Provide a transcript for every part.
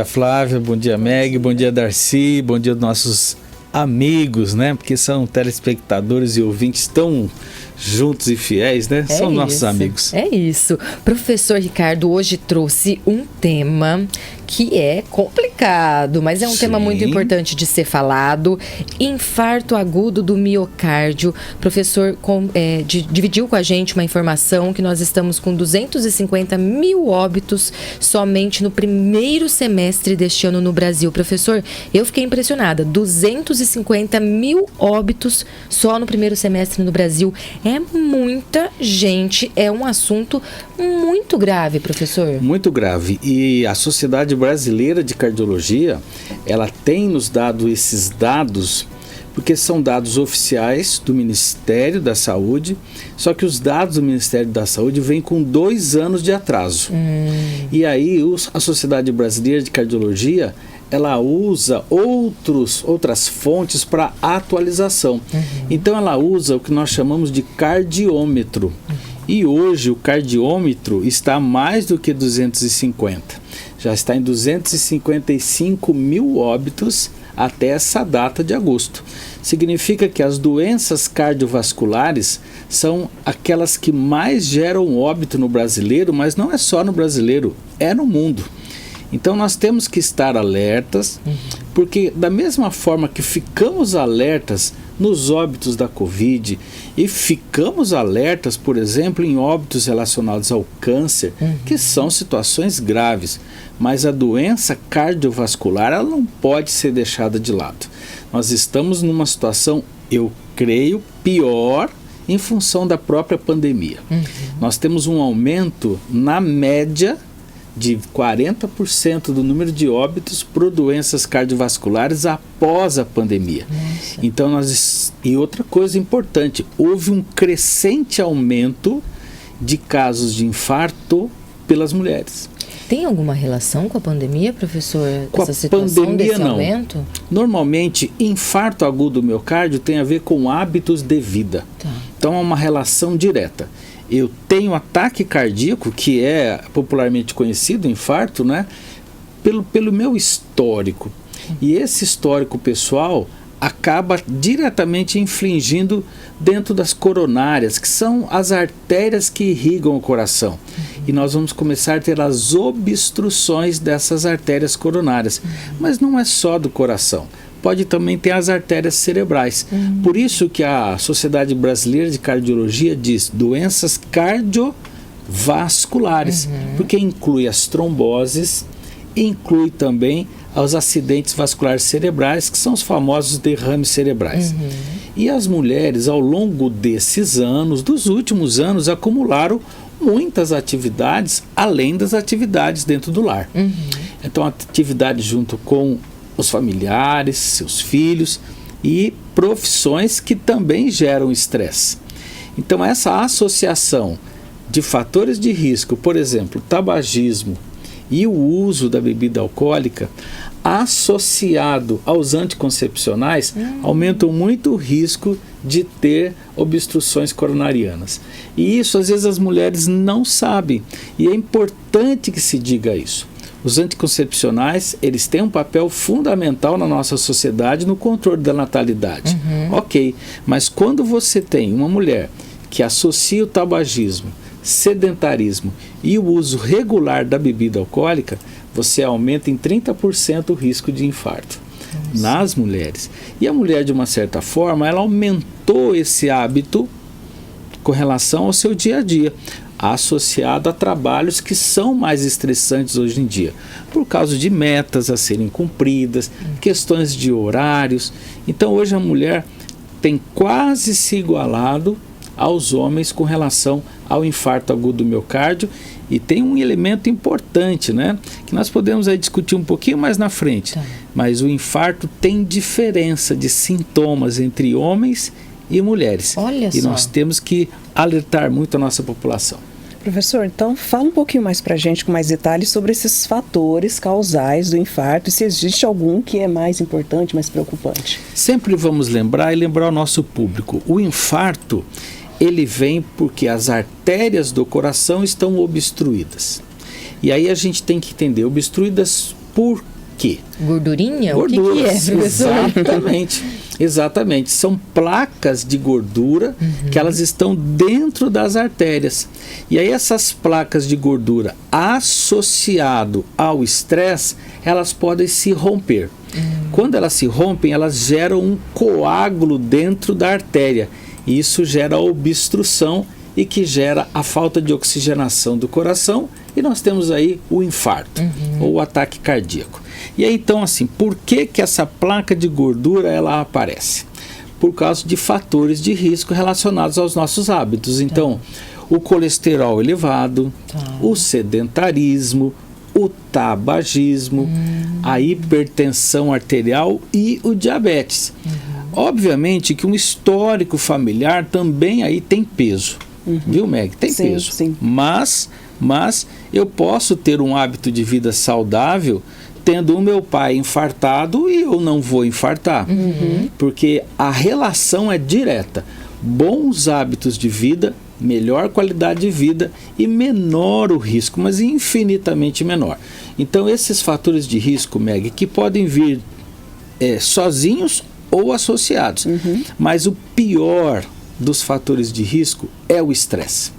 dia, Flávia, bom dia, Meg, bom dia, Darcy, bom dia, nossos amigos, né? Porque são telespectadores e ouvintes tão juntos e fiéis, né? São nossos amigos. É isso. Professor Ricardo hoje trouxe um tema que é complicado, mas é um tema muito importante de ser falado. Infarto agudo do miocárdio. Professor dividiu com a gente uma informação que nós estamos com 250 mil óbitos somente no primeiro semestre deste ano no Brasil. Professor, eu fiquei impressionada. 250 mil óbitos só no primeiro semestre no Brasil. É muita gente, é um assunto muito grave, professor. Muito grave. E a Sociedade Brasileira de Cardiologia, ela tem nos dado esses dados, porque são dados oficiais do Ministério da Saúde, só que os dados do Ministério da Saúde vêm com 2 anos de atraso. E aí a Sociedade Brasileira de Cardiologia, ela usa outras fontes para atualização. Então ela usa o que nós chamamos de cardiômetro. E hoje o cardiômetro está mais do que 250. Já está em 255 mil óbitos até essa data de agosto. Significa que as doenças cardiovasculares são aquelas que mais geram óbito no brasileiro, mas não é só no brasileiro, é no mundo. Então nós temos que estar alertas, porque da mesma forma que ficamos alertas nos óbitos da Covid e ficamos alertas, por exemplo, em óbitos relacionados ao câncer, que são situações graves, mas a doença cardiovascular ela não pode ser deixada de lado. Nós estamos numa situação, eu creio, pior em função da própria pandemia. Nós temos um aumento na média de 40% do número de óbitos por doenças cardiovasculares após a pandemia. Então, e outra coisa importante, houve um crescente aumento de casos de infarto pelas mulheres. Tem alguma relação com a pandemia, professor? Com essa a situação pandemia, desse não. aumento? Normalmente, infarto agudo do miocárdio tem a ver com hábitos de vida. Então, é uma relação direta. Eu tenho ataque cardíaco, que é popularmente conhecido, infarto, né? Pelo meu histórico. E esse histórico pessoal acaba diretamente infligindo dentro das coronárias, que são as artérias que irrigam o coração. E nós vamos começar a ter as obstruções dessas artérias coronárias. Mas não é só do coração. Pode também ter as artérias cerebrais. Por isso que a Sociedade Brasileira de Cardiologia diz doenças cardiovasculares, porque inclui as tromboses, inclui também os acidentes vasculares cerebrais, que são os famosos derrames cerebrais. E as mulheres, ao longo desses anos, dos últimos anos, acumularam muitas atividades, além das atividades dentro do lar. Então, atividade junto com os familiares, seus filhos e profissões que também geram estresse. Então essa associação de fatores de risco, por exemplo, tabagismo e o uso da bebida alcoólica, associado aos anticoncepcionais, aumentam muito o risco de ter obstruções coronarianas. E isso às vezes as mulheres não sabem, e é importante que se diga isso. Os anticoncepcionais, eles têm um papel fundamental na nossa sociedade no controle da natalidade. Ok, mas quando você tem uma mulher que associa o tabagismo, sedentarismo e o uso regular da bebida alcoólica, você aumenta em 30% o risco de infarto nas mulheres. E a mulher, de uma certa forma, ela aumentou esse hábito com relação ao seu dia a dia, associado a trabalhos que são mais estressantes hoje em dia, por causa de metas a serem cumpridas, questões de horários. Então hoje a mulher tem quase se igualado aos homens com relação ao infarto agudo do miocárdio. E tem um elemento importante, né, que nós podemos aí discutir um pouquinho mais na frente, mas o infarto tem diferença de sintomas entre homens e mulheres. Olha e só. Nós temos que alertar muito a nossa população. Professor, então fala um pouquinho mais para a gente, com mais detalhes, sobre esses fatores causais do infarto e se existe algum que é mais importante, mais preocupante. Sempre vamos lembrar o nosso público. O infarto, ele vem porque as artérias do coração estão obstruídas. E aí a gente tem que entender, obstruídas por quê? Gordurinha? Gordura, O que é, professor? Exatamente. São placas de gordura que elas estão dentro das artérias. E aí essas placas de gordura associado ao estresse, elas podem se romper. Quando elas se rompem, elas geram um coágulo dentro da artéria. E isso gera obstrução e que gera a falta de oxigenação do coração e nós temos aí o infarto ou o ataque cardíaco. E aí então assim, por que essa placa de gordura ela aparece? Por causa de fatores de risco relacionados aos nossos hábitos. Então, o colesterol elevado, o sedentarismo, o tabagismo, a hipertensão arterial e o diabetes. Obviamente que um histórico familiar também aí tem peso. Viu, Meg? Tem peso. Sim. Mas eu posso ter um hábito de vida saudável tendo o meu pai infartado e eu não vou infartar. Porque a relação é direta. Bons hábitos de vida, melhor qualidade de vida e menor o risco, mas infinitamente menor. Então, esses fatores de risco, Meg, que podem vir sozinhos ou associados. Mas o pior dos fatores de risco é o estresse.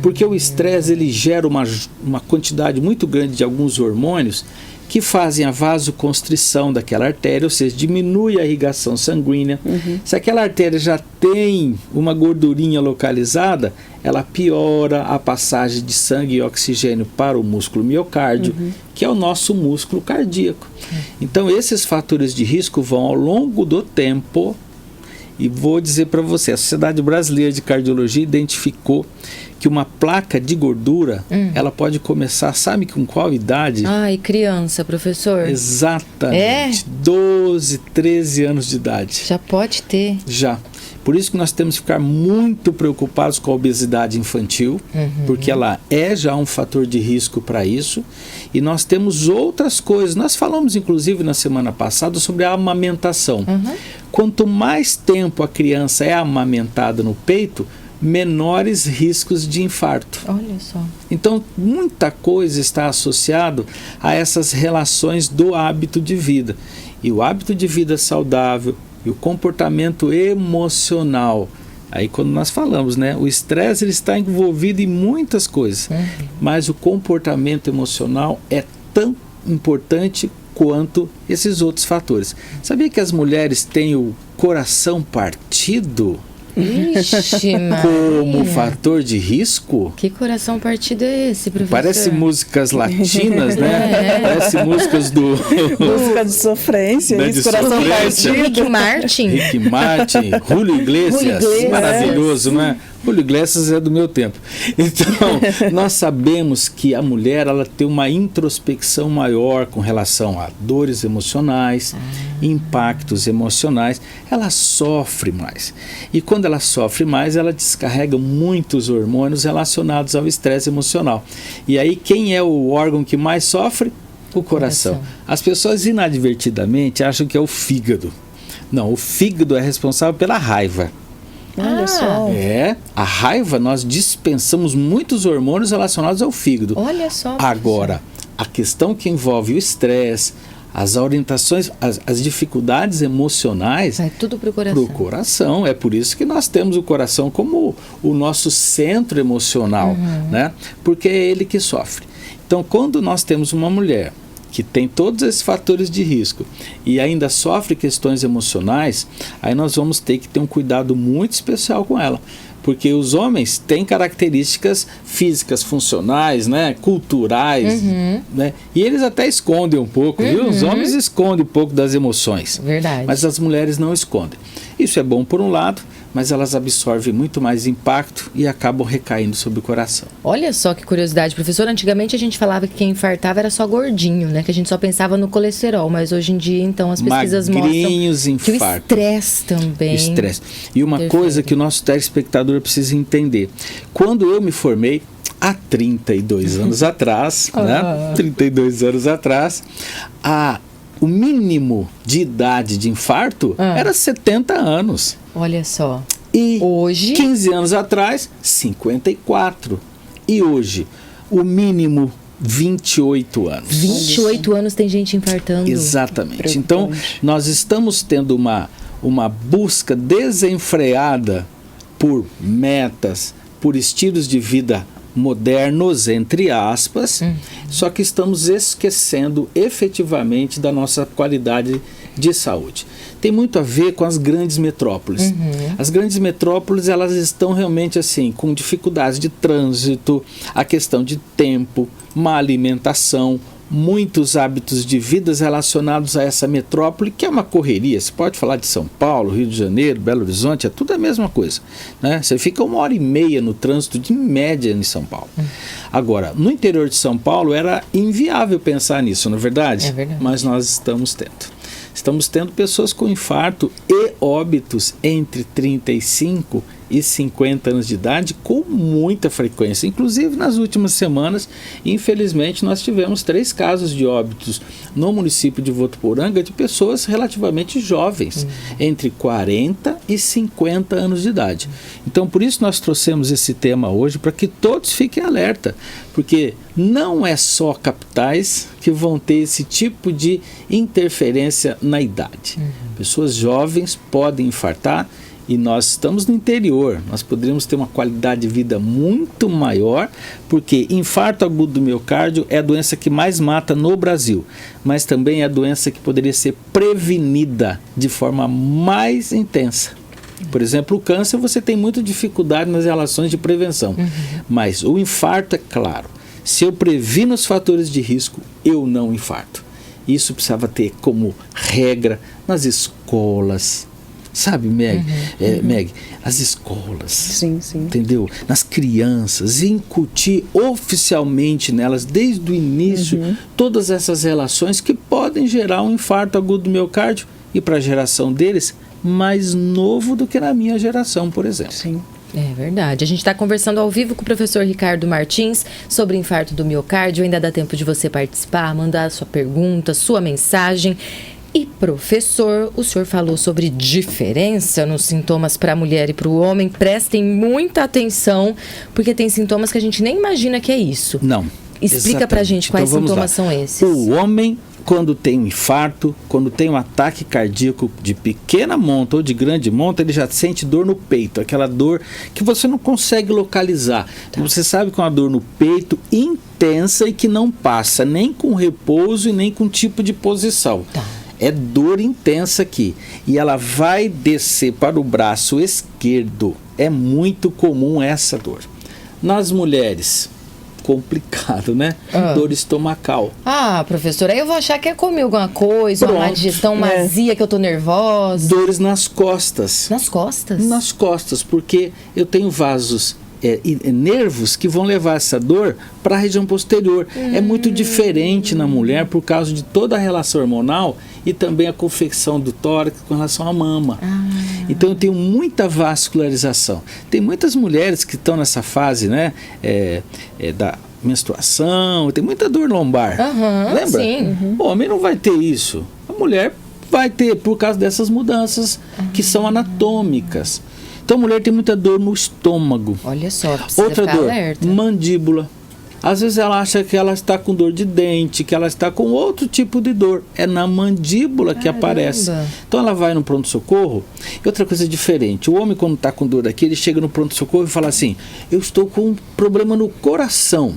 Porque o estresse ele gera uma quantidade muito grande de alguns hormônios que fazem a vasoconstrição daquela artéria, ou seja, diminui a irrigação sanguínea. Se aquela artéria já tem uma gordurinha localizada, ela piora a passagem de sangue e oxigênio para o músculo miocárdio, que é o nosso músculo cardíaco. Então, esses fatores de risco vão ao longo do tempo. E vou dizer para você, a Sociedade Brasileira de Cardiologia identificou que uma placa de gordura, ela pode começar, sabe com qual idade? Ai, criança, professor. Exatamente. 12, 13 anos de idade. Já pode ter. Já. Por isso que nós temos que ficar muito preocupados com a obesidade infantil, porque ela é já um fator de risco para isso. E nós temos outras coisas. Nós falamos, inclusive, na semana passada sobre a amamentação. Quanto mais tempo a criança é amamentada no peito, menores riscos de infarto. Olha só. Então, muita coisa está associado a essas relações do hábito de vida. E o hábito de vida saudável e o comportamento emocional. Aí quando nós falamos, né? O estresse ele está envolvido em muitas coisas. Mas o comportamento emocional é tão importante quanto esses outros fatores. Sabia que as mulheres têm o coração partido? Ixi, como fator de risco? Que coração partido é esse, professor? Parece músicas latinas, né? Parece músicas do... Música de sofrência, né? De coração sofrência. Rick Martin. Rick Martin, Julio Iglesias, maravilhoso, não é? Julio Iglesias é do meu tempo. Então, nós sabemos que a mulher ela tem uma introspecção maior com relação a dores emocionais, impactos emocionais, ela sofre mais. E quando ela sofre mais, ela descarrega muitos hormônios relacionados ao estresse emocional. E aí, quem é o órgão que mais sofre? O coração. As pessoas inadvertidamente acham que é o fígado. Não, o fígado é responsável pela raiva. Olha só. A raiva, nós dispensamos muitos hormônios relacionados ao fígado. Olha só. Agora, a questão que envolve o estresse, as orientações, as dificuldades emocionais... Vai tudo pro coração. Pro coração. É por isso que nós temos o coração como o nosso centro emocional, né? Porque é ele que sofre. Então, quando nós temos uma mulher que tem todos esses fatores de risco e ainda sofre questões emocionais, aí nós vamos ter que ter um cuidado muito especial com ela. Porque os homens têm características físicas, funcionais, né, culturais, né, e eles até escondem um pouco, viu? Os homens escondem um pouco das emoções. Verdade. Mas as mulheres não escondem. Isso é bom por um lado, mas elas absorvem muito mais impacto e acabam recaindo sobre o coração. Olha só que curiosidade, professor. Antigamente a gente falava que quem infartava era só gordinho, né? Que a gente só pensava no colesterol, mas hoje em dia, então, as pesquisas magrinhos, mostram infarto. que o estresse também. Estresse. E uma coisa que o nosso telespectador precisa entender. Quando eu me formei, há 32 anos atrás, né? 32 anos atrás, o mínimo de idade de infarto era 70 anos. Olha só. E hoje, 15 anos atrás, 54. E hoje, o mínimo 28 anos. 28 anos tem gente infartando. Exatamente. Então, nós estamos tendo uma busca desenfreada por metas, por estilos de vida modernos, entre aspas, só que estamos esquecendo efetivamente da nossa qualidade de saúde. Tem muito a ver com as grandes metrópoles. As grandes metrópoles, elas estão realmente assim, com dificuldades de trânsito, a questão de tempo, má alimentação, muitos hábitos de vida relacionados a essa metrópole, que é uma correria. Você pode falar de São Paulo, Rio de Janeiro, Belo Horizonte, é tudo a mesma coisa, né? Você fica 1h30 no trânsito de média em São Paulo. Agora, no interior de São Paulo era inviável pensar nisso, não é verdade? É verdade. Mas nós estamos tendo. Estamos tendo pessoas com infarto e óbitos entre 35 e 50 anos de idade com muita frequência. Inclusive, nas últimas semanas, infelizmente, nós tivemos 3 casos de óbitos no município de Votuporanga de pessoas relativamente jovens, entre 40 e 50 anos de idade. Então, por isso nós trouxemos esse tema hoje, para que todos fiquem alerta, porque não é só capitais que vão ter esse tipo de interferência na idade. Pessoas jovens podem infartar. E nós estamos no interior, nós poderíamos ter uma qualidade de vida muito maior, porque infarto agudo do miocárdio é a doença que mais mata no Brasil, mas também é a doença que poderia ser prevenida de forma mais intensa. Por exemplo, o câncer, você tem muita dificuldade nas relações de prevenção, mas o infarto, é claro, se eu previno os fatores de risco, eu não infarto. Isso precisava ter como regra nas escolas. Sabe, Meg? Meg, as escolas, sim. Entendeu? Nas crianças, incutir oficialmente nelas, desde o início, todas essas relações que podem gerar um infarto agudo do miocárdio e para a geração deles, mais novo do que na minha geração, por exemplo. Sim. É verdade. A gente está conversando ao vivo com o professor Ricardo Martins sobre infarto do miocárdio. Ainda dá tempo de você participar, mandar a sua pergunta, sua mensagem. E professor, o senhor falou sobre diferença nos sintomas para a mulher e para o homem. Prestem muita atenção, porque tem sintomas que a gente nem imagina que é isso. Não. Explica pra gente quais sintomas são esses. O homem, quando tem um infarto, quando tem um ataque cardíaco de pequena monta ou de grande monta, ele já sente dor no peito, aquela dor que você não consegue localizar. Tá. Você sabe que é uma dor no peito intensa e que não passa nem com repouso e nem com tipo de posição. Tá. É dor intensa aqui. E ela vai descer para o braço esquerdo. É muito comum essa dor. Nas mulheres, complicado, né? Dor estomacal. Ah, professora, aí eu vou achar que é comer alguma coisa, uma má digestão mazia, que eu tô nervosa. Dores nas costas. Nas costas? Nas costas, porque eu tenho vasos nervos que vão levar essa dor para a região posterior. É muito diferente na mulher por causa de toda a relação hormonal e também a confecção do tórax com relação à mama. Então eu tenho muita vascularização. Tem muitas mulheres que estão nessa fase, né, da menstruação, tem muita dor lombar. Lembra? Sim. O homem não vai ter isso. A mulher vai ter por causa dessas mudanças que são anatômicas. Então a mulher tem muita dor no estômago. Olha só, precisa outra ficar dor, alerta. Mandíbula. Às vezes ela acha que ela está com dor de dente, que ela está com outro tipo de dor. É na mandíbula que aparece. Então ela vai no pronto-socorro. E outra coisa diferente, o homem quando está com dor aqui, ele chega no pronto-socorro e fala assim, eu estou com um problema no coração.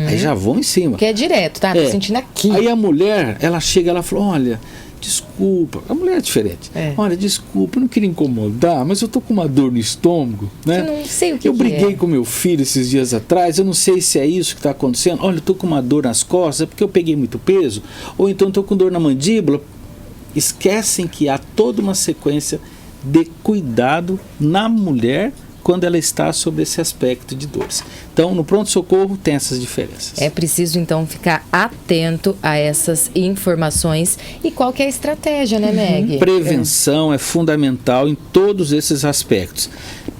Aí já vão em cima. Que é direto, tá? Tô sentindo aqui. Aí a mulher, ela chega, ela fala, olha, desculpa, a mulher é diferente. Olha, desculpa, eu não queria incomodar, mas eu tô com uma dor no estômago, né? Eu não sei o que eu briguei com meu filho esses dias atrás, eu não sei se é isso que está acontecendo. Olha, eu tô com uma dor nas costas, é porque eu peguei muito peso, ou então tô com dor na mandíbula. Esquecem que há toda uma sequência de cuidado na mulher quando ela está sobre esse aspecto de dores. Então, no pronto-socorro tem essas diferenças. É preciso, então, ficar atento a essas informações. E qual que é a estratégia, né, Meg? Prevenção é fundamental em todos esses aspectos.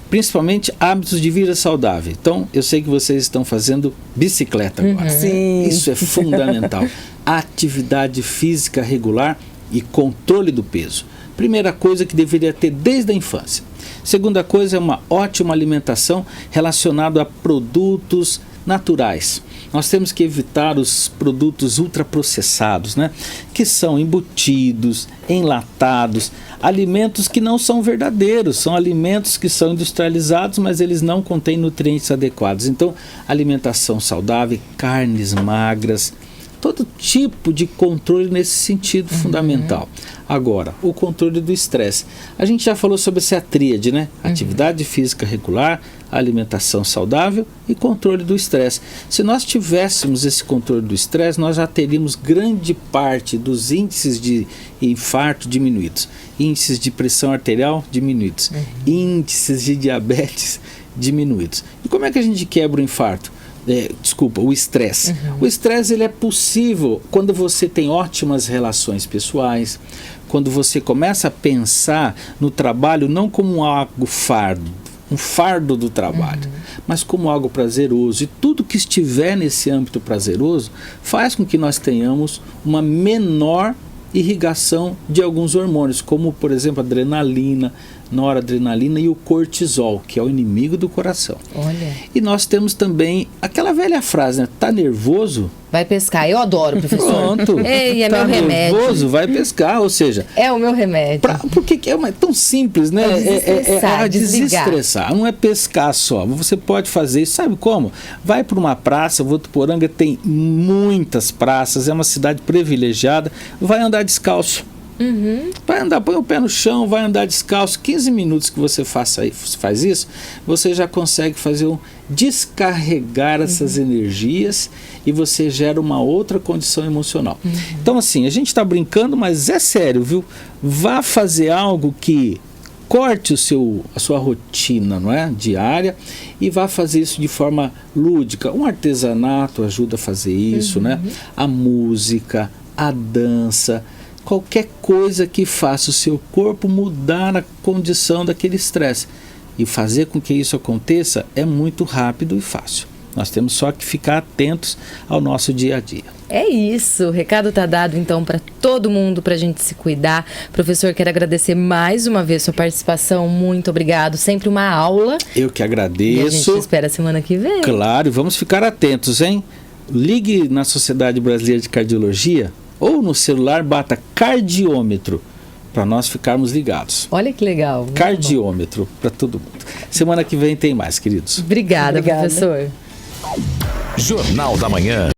Principalmente hábitos de vida saudável. Então, eu sei que vocês estão fazendo bicicleta agora. Sim. Isso é fundamental. Atividade física regular e controle do peso. Primeira coisa que deveria ter desde a infância. Segunda coisa é uma ótima alimentação relacionada a produtos naturais. Nós temos que evitar os produtos ultraprocessados, né? Que são embutidos, enlatados, alimentos que não são verdadeiros, são alimentos que são industrializados, mas eles não contêm nutrientes adequados. Então, alimentação saudável, carnes magras, todo tipo de controle nesse sentido fundamental. Agora, o controle do estresse. A gente já falou sobre essa tríade, né? Atividade física regular, alimentação saudável e controle do estresse. Se nós tivéssemos esse controle do estresse, nós já teríamos grande parte dos índices de infarto diminuídos, índices de pressão arterial diminuídos, índices de diabetes diminuídos. E como é que a gente quebra o infarto? O estresse. O estresse ele é possível quando você tem ótimas relações pessoais, quando você começa a pensar no trabalho não como algo um fardo do trabalho, mas como algo prazeroso. E tudo que estiver nesse âmbito prazeroso faz com que nós tenhamos uma menor irrigação de alguns hormônios, como por exemplo a adrenalina, noradrenalina e o cortisol, que é o inimigo do coração. Olha. E nós temos também aquela velha frase, né? Tá nervoso? Vai pescar. Eu adoro, professor. Pronto. Ei, é tá meu remédio. nervoso? Vai pescar. Ou seja... É o meu remédio. Porque é tão simples, né? É desestressar. Não é pescar só. Você pode fazer isso. Sabe como? Vai para uma praça. Votuporanga tem muitas praças. É uma cidade privilegiada. Vai andar descalço. Vai andar, põe o pé no chão, vai andar descalço. 15 minutos que você faz isso, você já consegue descarregar essas energias e você gera uma outra condição emocional. Então assim, a gente está brincando, mas é sério, viu? Vá fazer algo que corte a sua rotina, não é? Diária, e vá fazer isso de forma lúdica. Um artesanato ajuda a fazer isso, né? A música, a dança, qualquer coisa que faça o seu corpo mudar a condição daquele estresse. E fazer com que isso aconteça é muito rápido e fácil. Nós temos só que ficar atentos ao nosso dia a dia. É isso, o recado está dado então para todo mundo, para a gente se cuidar. Professor, quero agradecer mais uma vez sua participação, muito obrigado, sempre uma aula. Eu que agradeço. E a gente espera semana que vem. Claro, e vamos ficar atentos, hein? Ligue na Sociedade Brasileira de Cardiologia ou no celular bata cardiômetro para nós ficarmos ligados. Olha que legal. Cardiômetro para todo mundo. Semana que vem tem mais, queridos. Obrigada, professor. Jornal da Manhã.